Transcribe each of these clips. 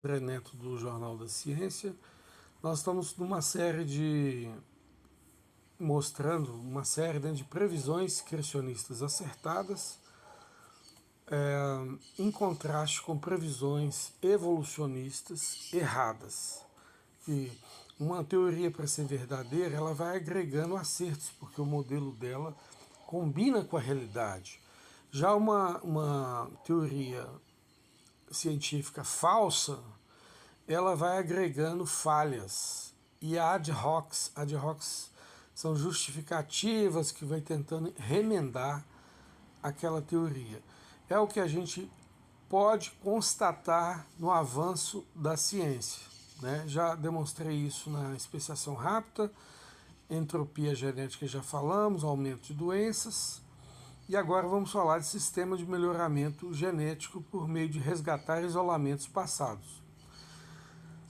André Neto do Jornal da Ciência. Nós estamos numa série mostrando uma série, né, de previsões criacionistas acertadas, em contraste com previsões evolucionistas erradas. Que uma teoria, para ser verdadeira, ela vai agregando acertos, porque o modelo dela combina com a realidade. Já uma teoria científica falsa, ela vai agregando falhas e ad hocs são justificativas que vai tentando remendar aquela teoria. É o que a gente pode constatar no avanço da ciência, né? Já demonstrei isso na especiação rápida, entropia genética já falamos, aumento de doenças, e agora vamos falar de sistema de melhoramento genético por meio de resgatar isolamentos passados.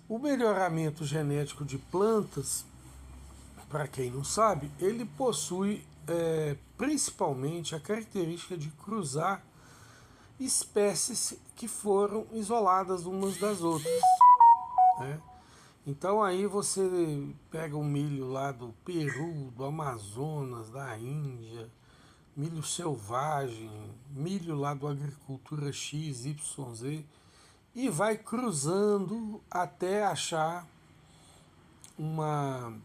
O melhoramento genético de plantas, para quem não sabe, ele possui principalmente a característica de cruzar espécies que foram isoladas umas das outras, né? Então aí você pega o milho lá do Peru, do Amazonas, da Índia, milho selvagem, milho lá do agricultura X, Y, Z, e vai cruzando até achar um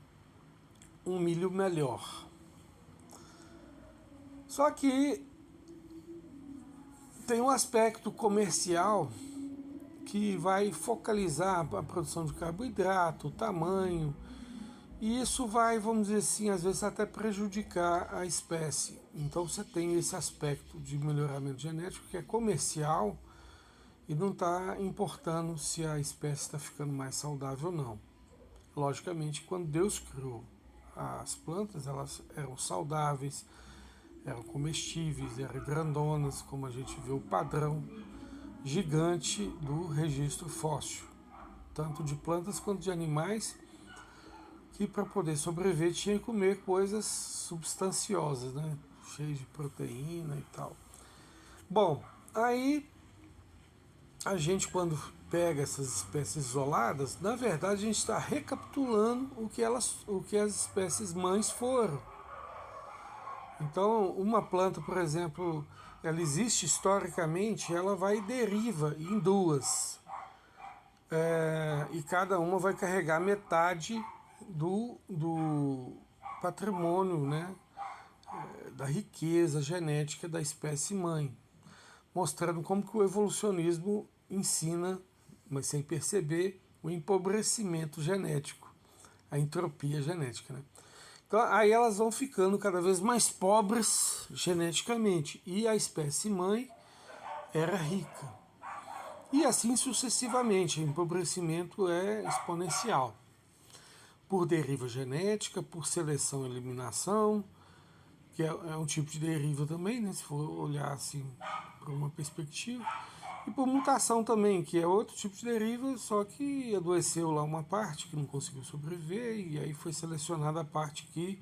milho melhor. Só que tem um aspecto comercial que vai focalizar a produção de carboidrato, o tamanho, e isso vai, vamos dizer assim, às vezes até prejudicar a espécie. Então você tem esse aspecto de melhoramento genético que é comercial e não está importando se a espécie está ficando mais saudável ou não. Logicamente, quando Deus criou as plantas, elas eram saudáveis, eram comestíveis, eram grandonas, como a gente vê o padrão gigante do registro fóssil, tanto de plantas quanto de animais, que para poder sobreviver tinha que comer coisas substanciosas, né? Cheias de proteína e tal. Bom, aí a gente, quando pega essas espécies isoladas, na verdade a gente está recapitulando o que as espécies mães foram. Então, uma planta, por exemplo, ela existe historicamente, ela vai e deriva em duas. E cada uma vai carregar metade do patrimônio, né, da riqueza genética da espécie mãe, mostrando como que o evolucionismo ensina, mas sem perceber, o empobrecimento genético, a entropia genética, né? Então, aí elas vão ficando cada vez mais pobres geneticamente, e a espécie mãe era rica. E assim sucessivamente, o empobrecimento é exponencial. Por deriva genética, por seleção e eliminação, que é um tipo de deriva também, né, se for olhar assim por uma perspectiva, e por mutação também, que é outro tipo de deriva, só que adoeceu lá uma parte que não conseguiu sobreviver, e aí foi selecionada a parte que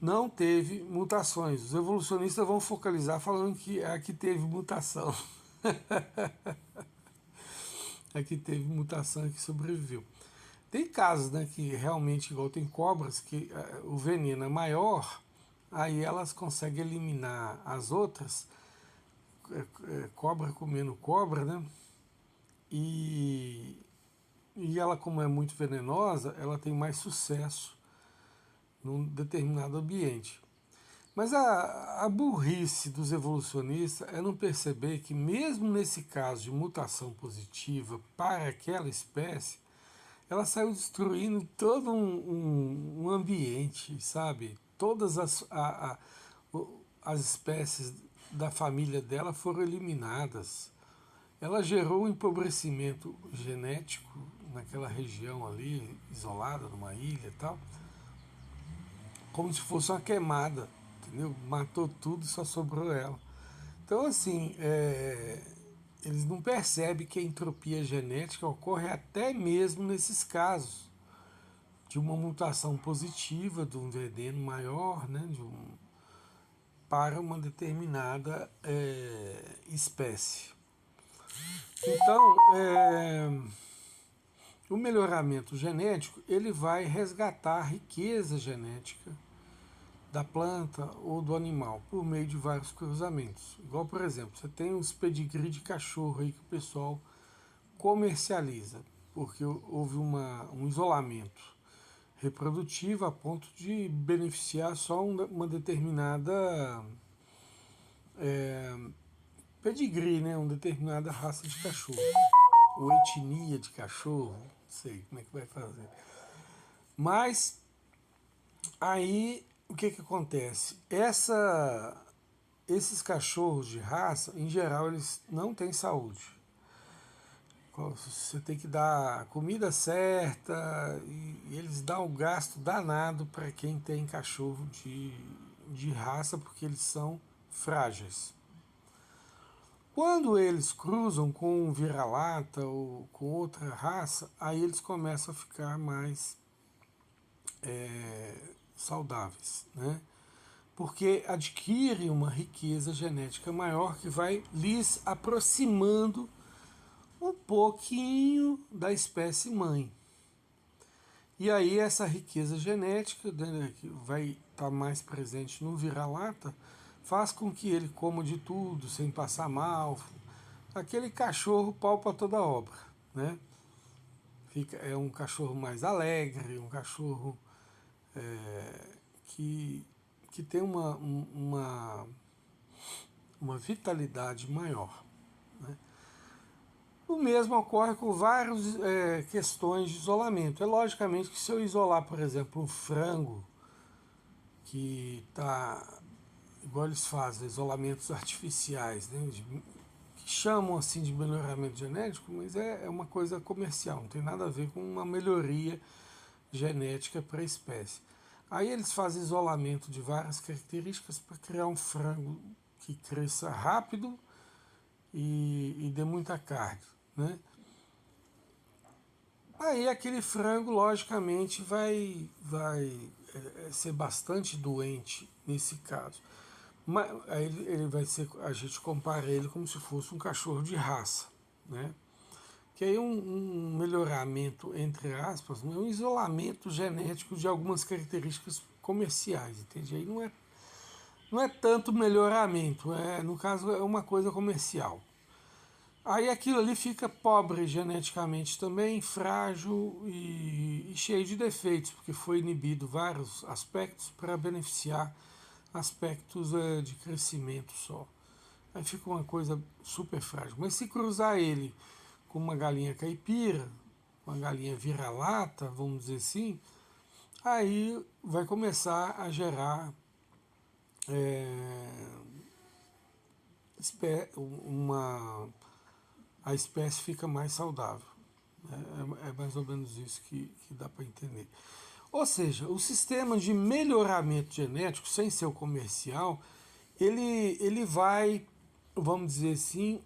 não teve mutações. Os evolucionistas vão focalizar falando que a que teve mutação. A que teve mutação e que sobreviveu. Tem casos, né, que realmente, igual tem cobras, que o veneno é maior, aí elas conseguem eliminar as outras, cobra comendo cobra, né? E, e ela, como é muito venenosa, ela tem mais sucesso num determinado ambiente. Mas a burrice dos evolucionistas é não perceber que, mesmo nesse caso de mutação positiva para aquela espécie, ela saiu destruindo todo um ambiente, sabe? Todas as espécies da família dela foram eliminadas. Ela gerou um empobrecimento genético naquela região ali, isolada, numa ilha e tal, como se fosse uma queimada, entendeu? Matou tudo e só sobrou ela. Então, assim, eles não percebem que a entropia genética ocorre até mesmo nesses casos de uma mutação positiva, de um veneno maior, né, para uma determinada espécie. Então, o melhoramento genético ele vai resgatar a riqueza genética da planta ou do animal por meio de vários cruzamentos. Igual, por exemplo, você tem uns pedigree de cachorro aí que o pessoal comercializa, porque houve um isolamento reprodutivo a ponto de beneficiar só uma determinada pedigree, né, uma determinada raça de cachorro, ou etnia de cachorro, não sei como é que vai fazer. Mas aí o que, que acontece? Esses cachorros de raça, em geral, eles não têm saúde. Você tem que dar a comida certa e eles dão um gasto danado para quem tem cachorro de raça, porque eles são frágeis. Quando eles cruzam com um vira-lata ou com outra raça, aí eles começam a ficar mais saudáveis, né? Porque adquire uma riqueza genética maior que vai lhes aproximando um pouquinho da espécie mãe. E aí essa riqueza genética, né, que vai estar mais presente no vira-lata, faz com que ele coma de tudo, sem passar mal. Aquele cachorro pau para toda obra, né? É um cachorro mais alegre, um cachorro que, que tem uma vitalidade maior. Né? O mesmo ocorre com várias questões de isolamento. É logicamente que se eu isolar, por exemplo, um frango que está, igual eles fazem, isolamentos artificiais, né, que chamam assim de melhoramento genético, mas é uma coisa comercial, não tem nada a ver com uma melhoria genética para a espécie. Aí eles fazem isolamento de várias características para criar um frango que cresça rápido e dê muita carne, né? Aí aquele frango, logicamente, vai ser bastante doente nesse caso. Mas aí ele vai ser, a gente compara ele como se fosse um cachorro de raça, né? Que aí um melhoramento, entre aspas, né? Um isolamento genético de algumas características comerciais, entende? Aí não é tanto melhoramento, no caso é uma coisa comercial. Aí aquilo ali fica pobre geneticamente também, frágil e cheio de defeitos, porque foi inibido vários aspectos para beneficiar aspectos de crescimento só. Aí fica uma coisa super frágil. Mas se cruzar ele com uma galinha caipira, uma galinha vira-lata, vamos dizer assim, aí vai começar a gerar uma a espécie fica mais saudável. É mais ou menos isso que dá para entender. Ou seja, o sistema de melhoramento genético, sem ser o comercial, ele vai, vamos dizer assim,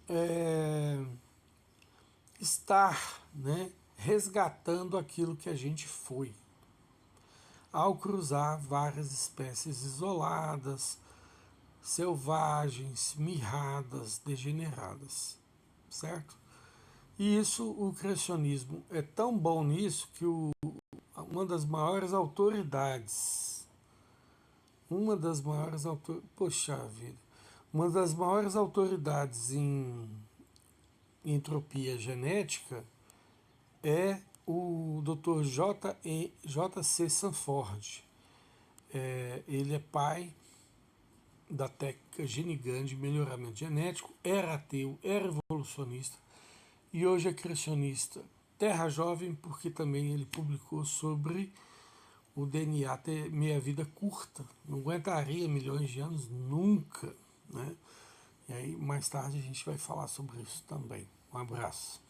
estar, né, resgatando aquilo que a gente foi, ao cruzar várias espécies isoladas, selvagens, mirradas, degeneradas, certo? E isso, o criacionismo é tão bom nisso que uma das maiores autoridades, poxa vida, uma das maiores autoridades em entropia genética é o Dr. J.C. Sanford. Ele é pai da técnica Genigan de melhoramento genético, era ateu, era evolucionista e hoje é criacionista. Terra jovem, porque também ele publicou sobre o DNA ter meia vida curta, não aguentaria milhões de anos nunca, né? E aí mais tarde a gente vai falar sobre isso também. Um abraço.